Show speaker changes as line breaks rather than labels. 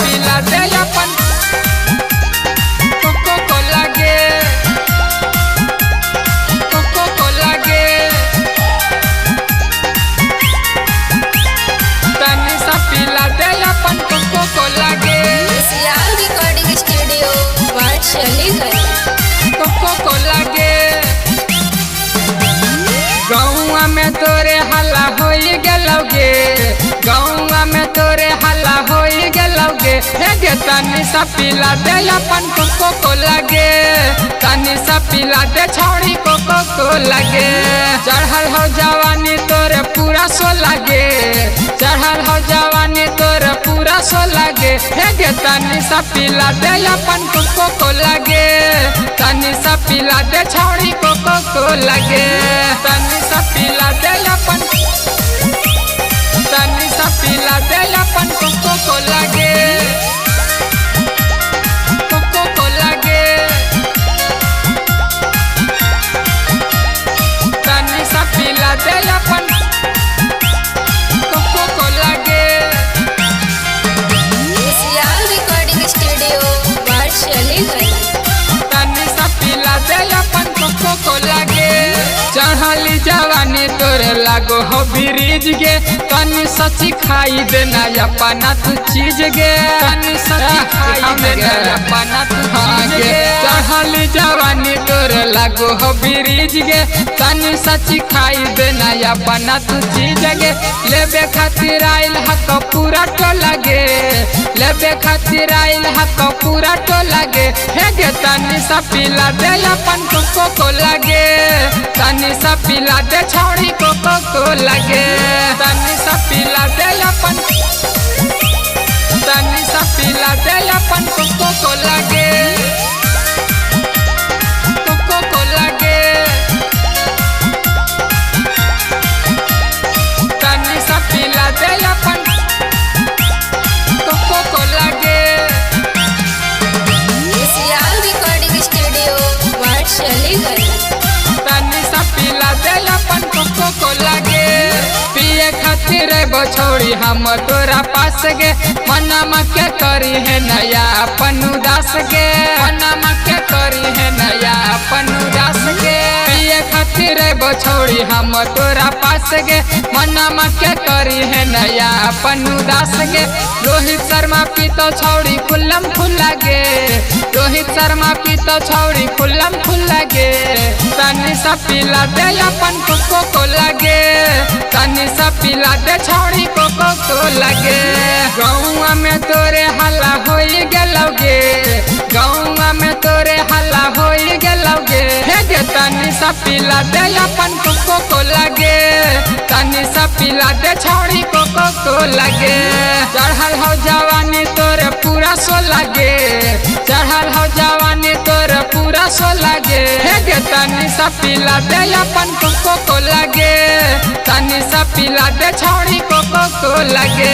पिला दे अपन कोको कोला गे कोको कोला गे तनी सा पिला दे अपन कोको कोला गे
सियाल रिकॉर्डिंग स्टूडियो वाटशलीगंज
कोको कोला गे गौआ में तोरे हल्ला होई गेलौगे गौआ में तोरे हल्ला होई गेलौगे हे गे तनी सा पिला दे अपन कोको कोला गे तनी सा पिला दे छौड़ी कोको कोला गे चढ़ल हो जवानी तोरे पूरा सो लागे चढ़ल हो जवानी तोरे पूरा सो लागे हे गे तनी सा पिला दे अपन कोको कोला गे तनी सा पिला दे छौड़ी कोको कोला गे तनी सा पिला दे अपन तनी सा पिला दे अपन कोको कोला गे कोको कोला गे तनी सा पिला दे अपन कोको कोला गे
सियाल रिकॉर्डिंग स्टूडियो वाटशलीगंज
तनी सा पिला दे अपन कोको कोला गे चढ़ली जवानी तोरे लागो हो ब्रिज गे तनी सची खाई देना अपना तू चीज गे तनी सची खाई देना अपना तू चीज गे चढ़ली जवानी तोरे लागो हो ब्रिज गे तनी सची खाई देना अपना तू चीज गे लेबे खातिर आइल हक पूरा टोला गे लेबे खातिर आइल हक पूरा टोला गे हे गे तनी सा पिला दे अपन कोको कोला गे तनी सा पिला दे छौड़ी कोको कोला गे तनी सा पिला दे अपन तनी सा पिला दे अपन कोको कोला गे कोको कोला गे तनी सा पिला दे अपन कोको कोला गे
सियाल रिकॉर्डिंग स्टूडियो वाटशलीगंज
तनी सा पिला दे अपन कोको कोला गे पिए खातिर बछौड़ी हम तोरा पास गे मनमा के करी है नया अपन उदास गे मनमा के करी है नया अपन उदास गे पिए खातिर बछौड़ी हम तोरा पास गे मनमा के करी है नया अपन उदास गे रोहित शर्मा पीतो छौड़ी खुल्लम खुल्ला गे रोहित शर्मा पीतो छौड़ी खुल्लम खुल्ला गे तनी सा पिला दे अपन कोको कोला गे तनी सा पिला दे छौड़ी कोको कोला गे गौआ में तोरे हल्ला होई गेलौगे गौआ में तोरे हल्ला होई गेलौगे हे गे तनी सा पिला दे अपन कोको कोला गे तनी सा पिला दे छौड़ी कोको कोला गे चढ़ल हो जवानी तोरे पूरा सो लागे चढ़ल हो जवानी तोरे पूरा सो लागे हे गे तनी सा पिला दे अपन कोको कोला गे तनी सा पिला दे छौड़ी कोको कोला गे।